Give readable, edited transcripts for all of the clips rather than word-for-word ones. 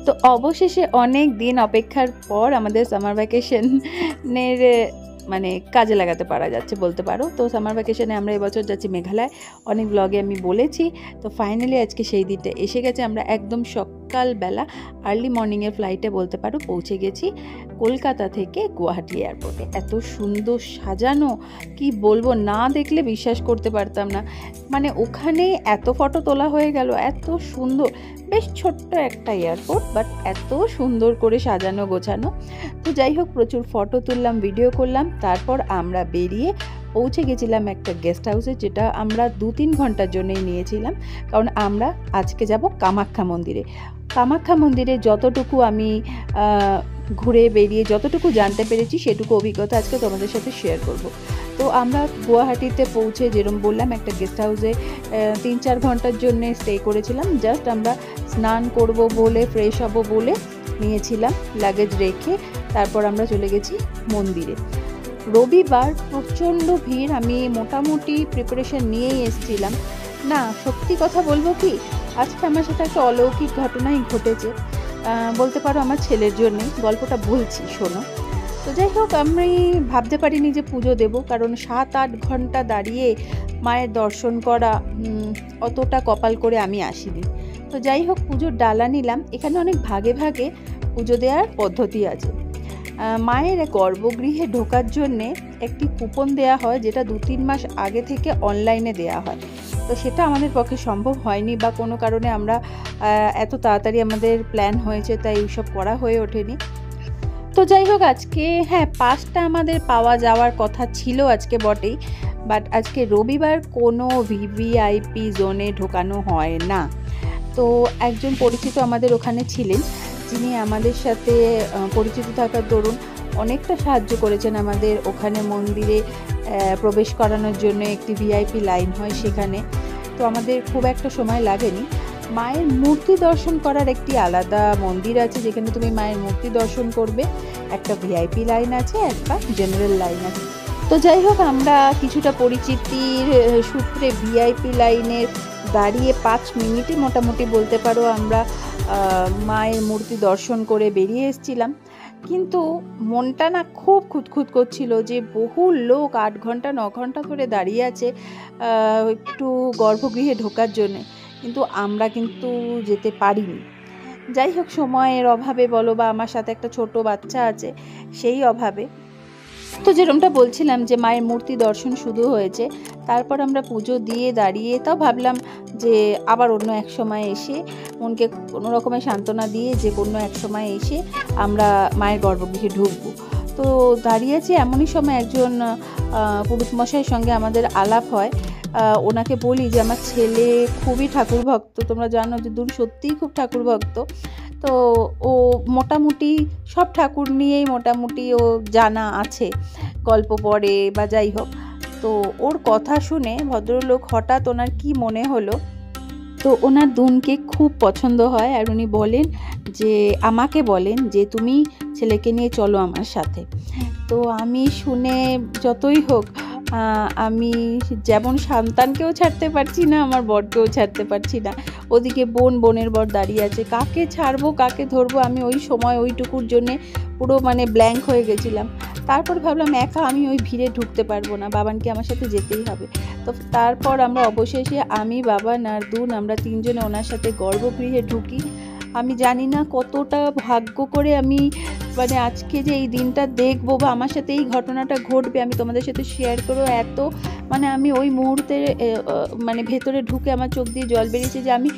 তো অবশেষে অনেক দিন অপেক্ষার পর আমাদের সামার ভ্যাকেশনের মানে কাজে লাগাতে পারা যাচ্ছে বলতে পারো। তো সামার ভ্যাকেশনে আমরা এবছর যাচ্ছি মেঘালয়, অনেক ব্লগে আমি বলেছি। তো ফাইনালি আজকে সেই দিনটা এসে গেছে। আমরা একদম সকালবেলা আর্লি মর্নিংয়ের ফ্লাইটে বলতে পারো পৌঁছে গেছি কলকাতা থেকে গুয়াহাটি এয়ারপোর্টে। এত সুন্দর সাজানো, কি বলবো, না দেখলে বিশ্বাস করতে পারতাম না। মানে ওখানে এত ফটো তোলা হয়ে গেল, এত সুন্দর। বেশ ছোট্ট একটা এয়ারপোর্ট, বাট এত সুন্দর করে সাজানো গোছানো। তো যাই হোক, প্রচুর ফটো তুললাম, ভিডিও করলাম। তারপর আমরা বেরিয়ে পৌঁছে গেছিলাম একটা গেস্ট হাউসে, যেটা আমরা 2-3 ঘন্টার জন্যই নিয়েছিলাম, কারণ আমরা আজকে যাব কামাখ্যা মন্দিরে। কামাখ্যা মন্দিরে যতটুকু আমি ঘুরে বেরিয়ে যতটুকু জানতে পেরেছি সেটুকু অভিজ্ঞতা আজকে তোমাদের সাথে শেয়ার করব। তো আমরা গুয়াহাটিতে পৌঁছে যেরকম বললাম একটা গেস্ট হাউসে 3-4 ঘন্টার জন্য স্টে করেছিলাম। জাস্ট আমরা স্নান করব বলে, ফ্রেশ হব বলে নিয়েছিলাম লাগেজ রেখে। তারপর আমরা চলে গেছি মন্দিরে। রবিবার প্রচণ্ড ভিড়। আমি মোটামুটি প্রিপারেশন নিয়েই এসেছিলাম। না, সত্যি কথা বলবো কি, আজকে আমার সাথে একটা অলৌকিক ঘটনাই ঘটেছে বলতে পারো, আমার ছেলের জন্যে। গল্পটা বলছি, শোনো। তো যাই হোক, আমি ভাবতে পারিনি যে পুজো দেব, কারণ 7-8 ঘন্টা দাঁড়িয়ে মায়ের দর্শন করা অতটা কপাল করে আমি আসিনি। তো যাই হোক, পুজোর ডালা নিলাম। এখানে অনেক ভাগে ভাগে পুজো দেওয়ার পদ্ধতি আছে। মায়ের গর্ভগৃহে ঢোকার জন্যে একটি কুপন দেয়া হয়, যেটা 2-3 মাস আগে থেকে অনলাইনে দেয়া হয়। তো সেটা আমাদের পক্ষে সম্ভব হয়নি, বা কোনো কারণে আমরা এত তাড়াতাড়ি আমাদের প্ল্যান হয়েছে তাই এইসব করা হয়ে ওঠেনি। তো যাই হোক, আজকে পাসটা আমাদের পাওয়া যাওয়ার কথা ছিল আজকে বটেই, বাট আজকে রবিবার কোনো ভিভিআইপি জোনে ঢোকানো হয় না। তো একজন পরিচিত আমাদের ওখানে ছিলেন, যিনি আমাদের সাথে পরিচিত থাকার দরুন অনেকটা সাহায্য করেছেন আমাদের ওখানে মন্দিরে প্রবেশ করানোর জন্য। একটি ভিআইপি লাইন হয় সেখানে। তো আমাদের খুব একটা সময় লাগেনি। মায়ের মূর্তি দর্শন করার একটি আলাদা মন্দির আছে, যেখানে তুমি মায়ের মূর্তি দর্শন করবে। একটা ভিআইপি লাইন আছে, একটা জেনারেল লাইন আছে। তো যাই হোক, আমরা কিছুটা পরিচিতির সূত্রে ভিআইপি লাইনের দাঁড়িয়ে 5 মিনিটে মোটামুটি বলতে পারো আমরা মায়ের মূর্তি দর্শন করে বেরিয়ে এসেছিলাম। কিন্তু মনটা না খুব খুঁতখুত করছিল যে বহু লোক 8 ঘন্টা 9 ঘন্টা ধরে দাঁড়িয়ে আছে একটু গর্ভগৃহে ঢোকার জন্যে, কিন্তু আমরা কিন্তু যেতে পারিনি। যাই হোক, সময়ের অভাবে বলো, বা আমার সাথে একটা ছোট বাচ্চা আছে সেই অভাবে। তো যেরকমটা বলছিলাম যে মায়ের মূর্তি দর্শন শুরু হয়েছে, তারপর আমরা পুজো দিয়ে দাঁড়িয়ে তাও ভাবলাম যে আবার অন্য এক সময় এসে মনকে কোনো রকমের সান্ত্বনা দিয়ে যে কোনো এক সময় এসে আমরা মায়ের গর্ভগৃহে ঢুকবো। তো দাঁড়িয়েছি, এমনই সময় একজন পুরুষ মশাইয়ের সঙ্গে আমাদের আলাপ হয়। ওনাকে বলি যে আমার ছেলে খুবই ঠাকুর ভক্ত, তোমরা জানো যে দূর সত্যিই খুব ঠাকুর ভক্ত। তো ও মোটামুটি সব ঠাকুর নিয়েই মোটামুটি ও জানা আছে, গল্প পড়ে বা যাই হোক। তো ওর কথা শুনে ভদ্রলোক হঠাৎ ওনার কি মনে হলো, তো ওনার দুনকে খুব পছন্দ হয়, আর উনি বলেন যে আমাকে বলেন যে তুমি ছেলেকে নিয়ে চলো আমার সাথে। তো আমি শুনে যতই হোক, আমি যেমন সন্তানকেও ছাড়তে পারছি না, আমার বরকেও ছাড়তে পারছি না। ওদিকে বোনের বর দাঁড়িয়ে আছে, কাকে ছাড়বো কাকে ধরবো, আমি ওই সময় ওইটুকুর জন্যে পুরো মানে ব্ল্যাঙ্ক হয়ে গেছিলাম। তারপর ভাবলাম একা আমি ওই ভিড়ে ঢুকতে পারবো না, বাবানকে আমার সাথে যেতেই হবে। তো তারপর আমরা অবশেষে আমি, বাবান আর দুন, আমরা 3 জনে ওনার সাথে গর্ভগৃহে ঢুকি। আমি জানি না কতটা ভাগ্য করে আমি মানে আজকে যে এই দিনটা দেখবো বা আমার সাথে এই ঘটনাটা ঘটবে, আমি তোমাদের সাথে শেয়ার করবো। এত মানে আমি ওই মুহূর্তে মানে ভেতরে ঢুকে আমার চোখ দিয়ে জল বেরিয়েছে যে আমি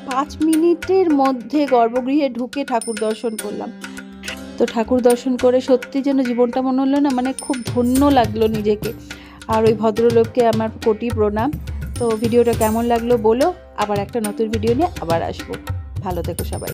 5 মিনিটের মধ্যে গর্ভগৃহে ঢুকে ঠাকুর দর্শন করলাম। তো ঠাকুর দর্শন করে সত্যি যেন জীবনটা মনে হলো না, মানে খুব ধন্য লাগলো নিজেকে। আর ওই ভদ্রলোককে আমার কোটি প্রণাম। তো ভিডিওটা কেমন লাগলো বলো, আবার একটা নতুন ভিডিও নিয়ে আবার আসবো। ভালো থেকো সবাই।